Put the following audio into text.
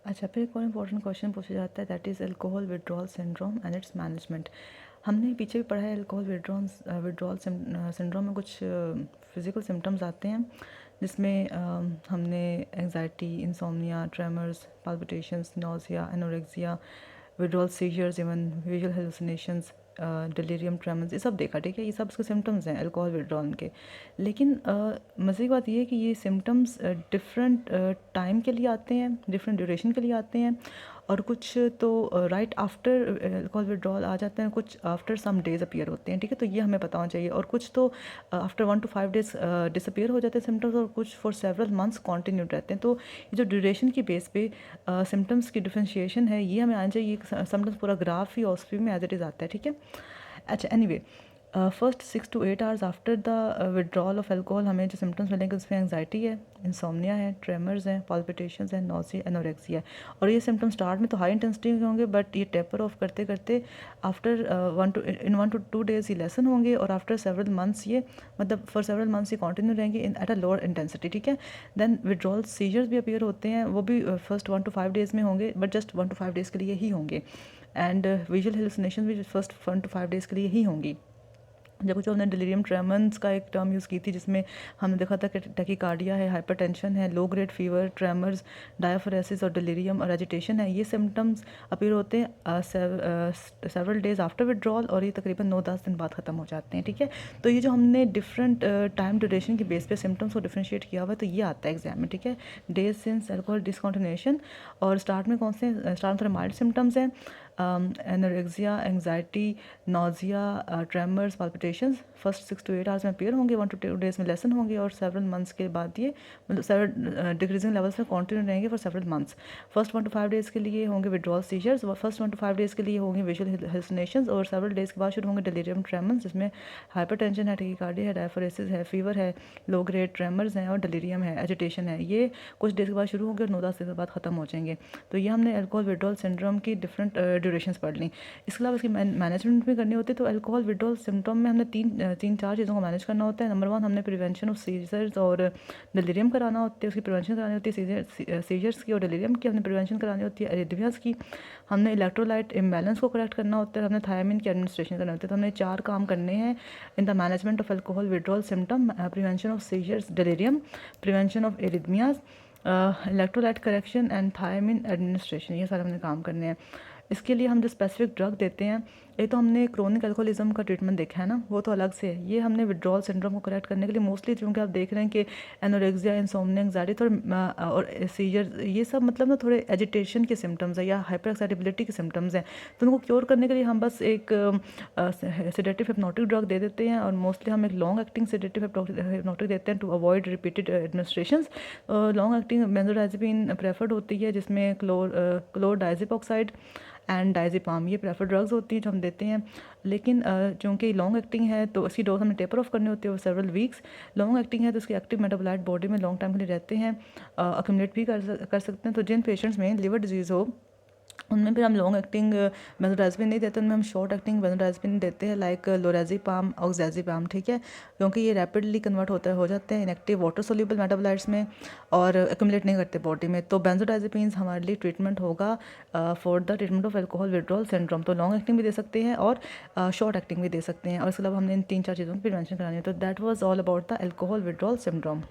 अच्छा, फिर एक और इम्पोर्टेंट क्वेश्चन पूछा जाता है, that is alcohol withdrawal syndrome and it's management. हमने पीछे भी पढ़ा है अल्कोहल विड्रॉल सिंड्रोम में कुछ फिज़िकल सिम्टम्स आते हैं, जिसमें हमने anxiety, insomnia, tremors, palpitations, nausea, anorexia, withdrawal seizures, even visual hallucinations, delirium tremors, ये सब देखा। ठीक है, ये सब इसके सिम्टम्स हैं अल्कोहल विड्रॉल के। लेकिन मज़े की बात ये है कि ये सिम्टम्स डिफरेंट टाइम के लिए आते हैं, डिफरेंट ड्यूरेशन के लिए आते हैं, और कुछ तो राइट आफ्टर अल्कोहल विड्रॉल आ जाते हैं, कुछ आफ्टर सम डेज अपीयर होते हैं। ठीक है, तो ये हमें पता होना चाहिए। और कुछ तो आफ्टर 1 to 5 डेज डिसअपीयर हो जाते हैं सिम्टम्स, और कुछ फॉर सेवरल मंथ्स कॉन्टिन्यू रहते हैं। तो ये जो ड्यूरेशन की बेस पे सिम्टम्स की डिफ्रेंशिएशन है, ये हमें आना चाहिए। समटाइम्स पूरा ग्राफ ही ऑस्पी में एज इट इज़ आता है। ठीक है, अच्छा, anyway, first 6 to 8 hours after the withdrawal of alcohol हमें जो सिम्टम्स मिलेंगे उसमें एंजाइटी है, इंसोम्निया है, ट्रेमर्स हैं, पाल्पिटेशंस हैं, नोज़िया, एनोरेक्सिया है। और ये सिम्टम्स स्टार्ट में तो हाई इंटेंसिटी के होंगे, बट ये टेपर ऑफ करते करते आफ्टर 1 to 2 days ये लेसन होंगे, और आफ्टर सेवरल मंथ्स ये, मतलब फॉर सेवरल मंथ्स ये कंटिन्यू रहेंगे इन एट अ लोअर इंटेंसिटी। ठीक है, देन विड्रॉल सीजर्स भी अपीयर होते हैं, वो भी फर्स्ट 1 to 5 days में होंगे, बट जस्ट 1 to 5 days के लिए ही होंगे। एंड विजुअल हेलुसिनेशन भी फर्स्ट 1 to 5 days के लिए ही होंगी। जब कुछ हमने डिलीरियम ट्रेमन्स का एक टर्म यूज़ की थी, जिसमें हमने देखा था कि टैकीकार्डिया है, हाइपरटेंशन है, low grade fever, tremors, diaphoresis और डिलीरियम और एजिटेशन है। ये सिम्टम्स अपीयर होते हैं सेवरल डेज आफ्टर विड्रॉल, और ये तकरीबन 9-10 दिन बाद ख़त्म हो जाते हैं। ठीक है, तो ये जो हमने डिफरेंट टाइम ड्यूरेशन की बेस पे सिम्टम्स को डिफ्रेंशिएट किया हुआ है, तो ये आता है एग्जाम में। ठीक है, डेज सिंस अल्कोहल डिसकंटिन्यूएशन, और स्टार्ट में कौन से, स्टार्ट में थोड़े माइल्ड सिम्टम्स हैं, anorexia, anxiety, nausea, tremors, palpitations first 6 to 8 hours में अपीयर होंगे, 1 to 2 days में लेसन होंगे, और सेवरल मंथ्स के बाद ये मतलब सेवरल डिक्रीजिंग लेवल्स में कॉन्टिन्यू रहेंगे for several months. First 1 to 5 days के लिए होंगे विड्रॉल सीजर्स, और फर्स्ट 1 to 5 days के लिए होंगे विजुअल हेलुसिनेशंस, और सेवरल डेज के बाद शुरू होंगे डिलीरियम ट्रेमर्स, जिसमें हाइपरटेंशन है, टैकीकार्डिया है, डायफोरेसिस है, फीवर है, लो ग्रेड ट्रेमर्स हैं, और डिलीरियम है, एजिटेशन है। ये कुछ डेज के बाद शुरू होंगे और 9-10 दिन के बाद ख़त्म हो जाएंगे। तो ये हमने अल्कोहल विड्रॉल सिंड्रोम की डिफरेंट ड्यूरेशंस पढ़ ली। इसके अलावा इसकी मैनेजमेंट भी करनी होती है। तो अल्कोहल विड्रॉल सिम्टम में हमने 3-4 चीज़ों को मैनेज करना होता है। नंबर 1, हमने प्रिवेंशन ऑफ सीजर्स और डिलीरियम कराना होता है, उसकी प्रिवेंशन करानी होती है। सीजर्स की और डिलीरियम की हमने प्रिवेंशन करानी होती है। एरिथमियास की हमने इलेक्ट्रोलाइट इम्बैलेंस को करेक्ट करना होता है, हमने थायमिन की एडमिनिस्ट्रेशन करना होता है। तो हमने 4 काम करने हैं in the management of alcohol withdrawal symptom: prevention of seizures, delirium, prevention of arrhythmias, electrolyte correction and thiamine administration. ये सारे हमने काम करने हैं। इसके लिए हम जो स्पेसिफिक ड्रग देते हैं, एक तो हमने क्रोनिक अल्कोहलिज्म का ट्रीटमेंट देखा है ना, वो तो अलग से है। ये हमने विड्रॉल सिंड्रोम को करेक्ट करने के लिए मोस्टली, क्योंकि आप देख रहे हैं कि एनोरेक्सिया, इंसोम्निया, एंग्जाइटी थोड़े और सीजर, ये सब मतलब ना थोड़े एजिटेशन के सिम्टम्स हैं या हाइपर एक्साइटेबिलिटी के सिम्टम्स हैं। तो उनको क्योर करने के लिए हम बस एक सेडेटिव हिप्नोटिक ड्रग दे देते हैं, और मोस्टली हम एक लॉन्ग एक्टिंग सेडेटिव हिप्नोटिक देते हैं to avoid repeated administrations. Long acting benzodiazepine preferred होती है, जिसमें क्लोरडाइज़ेपोक्साइड एंड डायज़ेपाम, ये प्रेफर ड्रग्स होती हैं जो हम देते हैं। लेकिन चूँकि लॉन्ग एक्टिंग है तो इसकी डोज हमें टेपर ऑफ करनी होती है वो सेवरल वीक्स। लॉन्ग एक्टिंग है तो इसके एक्टिव मेटाबोलाइट बॉडी में लॉन्ग टाइम के लिए रहते हैं, अक्यूमुलेट भी कर सकते हैं। तो जिन पेशेंट्स में लिवर डिजीज़ हो, उनमें फिर हम लॉन्ग एक्टिंग बेंजोडाइज़ेपिन नहीं देते, उनमें हम शॉर्ट एक्टिंग बेंजोडाइज़ेपिन देते हैं, लाइक लोराज़ेपाम, ऑक्ज़ाज़ेपाम। ठीक है, क्योंकि ये रैपिडली कन्वर्ट हो जाते हैं इनएक्टिव वाटर सोल्यूबल मेटाबोलाइट्स में, और एक्यूमुलेट नहीं करते बॉडी में। तो बेंजोडाइज़ेपिन्स हमारे लिए ट्रीटमेंट होगा for the treatment of alcohol withdrawal syndrome. तो लॉन्ग एक्टिंग भी दे सकते हैं और शॉर्ट एक्टिंग भी दे सकते हैं, और इसके अलावा हमने इन 3-4 चीज़ों की प्रिवेंशन करानी है। तो that was all about the alcohol withdrawal syndrome.